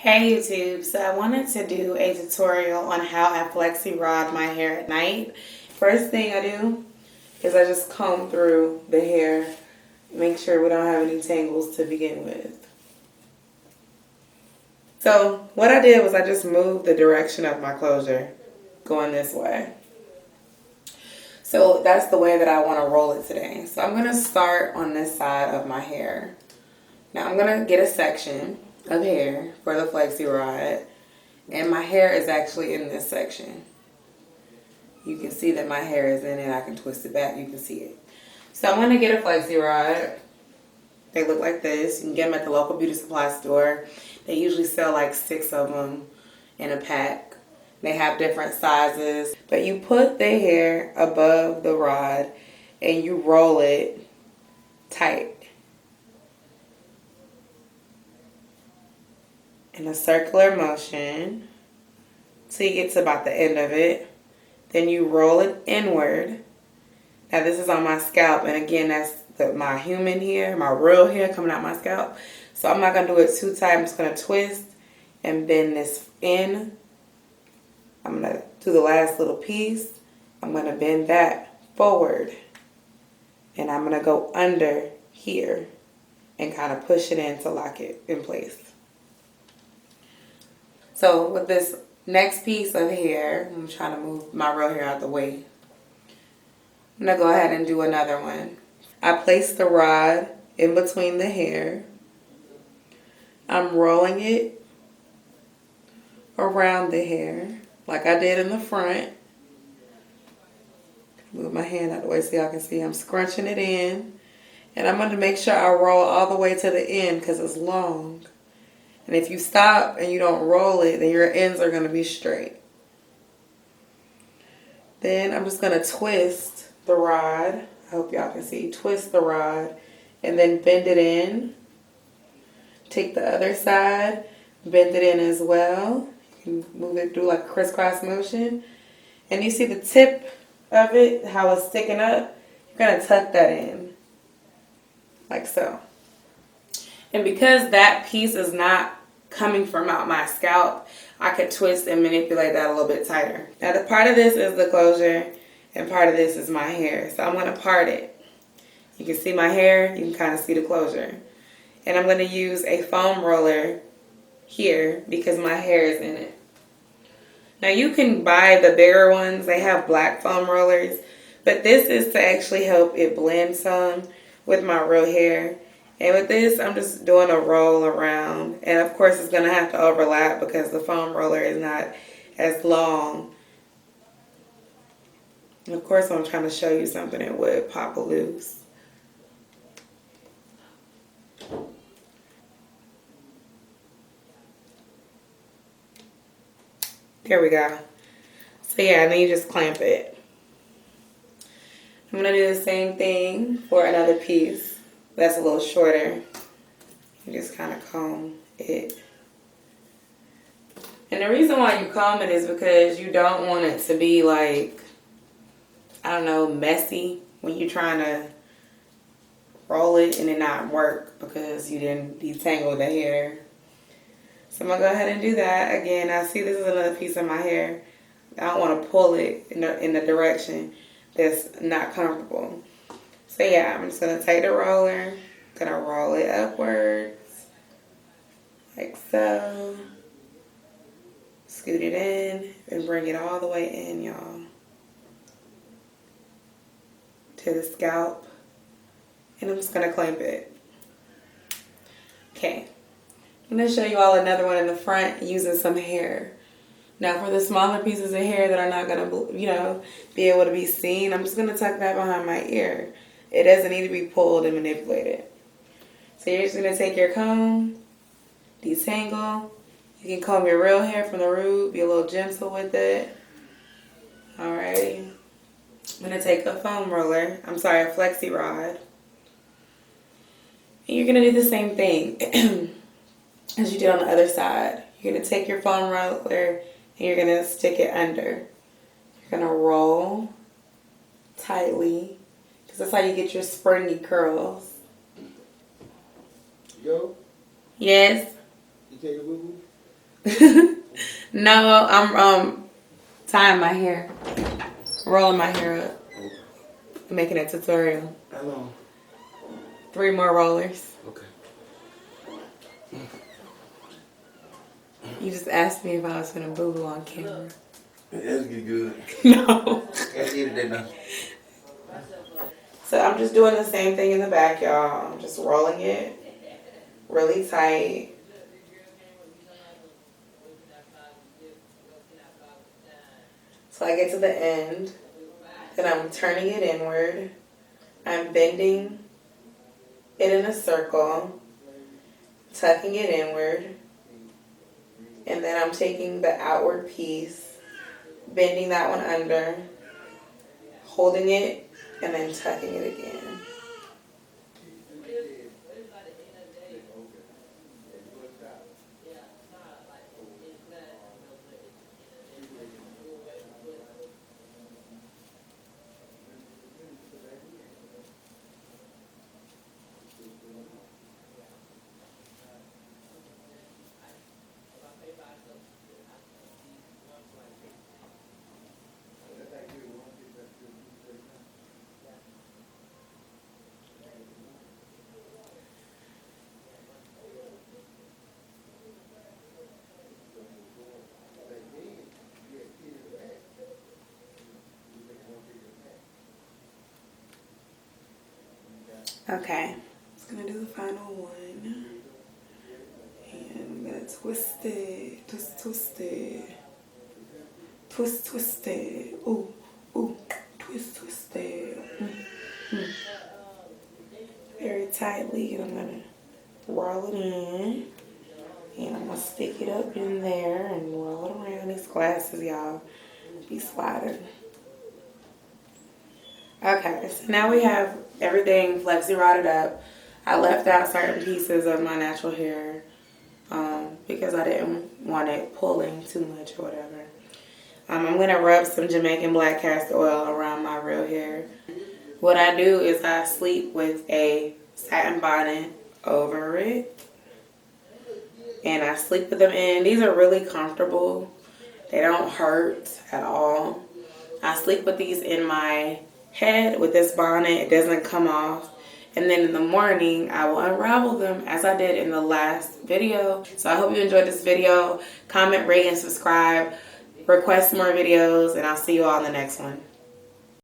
Hey YouTube, so I wanted to do a tutorial on how I flexi rod my hair at night. First thing I do is I just comb through the hair, make sure we don't have any tangles to begin with. So what I did was I just moved the direction of my closure going this way. So that's the way that I want to roll it today. So I'm going to start on this side of my hair. Now I'm going to get a section of hair for the flexi rod, and my hair is actually in this section. You can see that my hair is in it. I can twist it back. You can see it. So I'm going to get a flexi rod. They look like this. You can get them at the local beauty supply store. They usually sell like 6 of them in a pack. They have different sizes. But you put the hair above the rod and you roll it tight in a circular motion till you get to about the end of it. Then you roll it inward. Now this is on my scalp, and again that's my human hair, my real hair coming out my scalp. So I'm not going to do it too tight. I'm just going to twist and bend this in. I'm going to do the last little piece. I'm going to bend that forward. And I'm going to go under here and kind of push it in to lock it in place. So with this next piece of hair, I'm trying to move my real hair out the way. I'm going to go ahead and do another one. I place the rod in between the hair. I'm rolling it around the hair like I did in the front. Move my hand out the way so y'all can see. I'm scrunching it in. And I'm going to make sure I roll all the way to the end because it's long. And if you stop and you don't roll it, then your ends are going to be straight. Then I'm just going to twist the rod. I hope y'all can see. Twist the rod and then bend it in. Take the other side, bend it in as well. You can move it through like a crisscross motion. And you see the tip of it, how it's sticking up? You're going to tuck that in. Like so. And because that piece is not coming from out my scalp, I could twist and manipulate that a little bit tighter. Now the part of this is the closure and part of this is my hair. So I'm going to part it. You can see my hair, you can kind of see the closure. And I'm going to use a foam roller here because my hair is in it. Now you can buy the bigger ones, they have black foam rollers, but this is to actually help it blend some with my real hair. And with this, I'm just doing a roll around. And of course, it's going to have to overlap because the foam roller is not as long. And of course, I'm trying to show you something that would pop loose. There we go. So yeah, and then you just clamp it. I'm going to do the same thing for another piece that's a little shorter. You just kind of comb it. And the reason why you comb it is because you don't want it to be like, I don't know, messy when you're trying to roll it and it not work because you didn't detangle the hair. So I'm going to go ahead and do that. Again, I see this is another piece of my hair. I don't want to pull it in the direction that's not comfortable. So yeah, I'm just going to take the roller, going to roll it upwards, like so. Scoot it in and bring it all the way in, y'all, to the scalp. And I'm just going to clamp it. Okay. I'm going to show you all another one in the front using some hair. Now for the smaller pieces of hair that are not going to, be able to be seen, I'm just going to tuck that behind my ear. It doesn't need to be pulled and manipulated. So you're just going to take your comb, detangle. You can comb your real hair from the root, be a little gentle with it. Alrighty. I'm going to take a foam roller, a flexi rod. And you're going to do the same thing as you did on the other side. You're going to take your foam roller and you're going to stick it under. You're going to roll tightly because that's how you get your springy curls. Yo? Yes? You take a boo-boo? No, I'm tying my hair, rolling my hair up, making a tutorial. How long? 3 more rollers. Okay. You just asked me if I was gonna boo boo on camera. That's good. No. Let's eat it now. So I'm just doing the same thing in the back, y'all. I'm just rolling it really tight. So I get to the end, then I'm turning it inward. I'm bending it in a circle, tucking it inward, and then I'm taking the outward piece, bending that one under, holding it, and then tucking it again. Okay, just gonna do the final one. And I'm gonna twist it, twist it. Twist it. Ooh, ooh, twist it. Very tightly, and I'm gonna roll it in. And I'm gonna stick it up in there and roll it around. These glasses, y'all, be sliding. Okay, so now we have everything flexi rodded up. I left out certain pieces of my natural hair because I didn't want it pulling too much or whatever. I'm going to rub some Jamaican black castor oil around my real hair. What I do is I sleep with a satin bonnet over it. And I sleep with them in. These are really comfortable. They don't hurt at all. I sleep with these in my head with this bonnet. It doesn't come off. And then in the morning, I will unravel them as I did in the last video. So I hope you enjoyed this video. Comment, rate, and subscribe. Request more videos, and I'll see you all in the next one.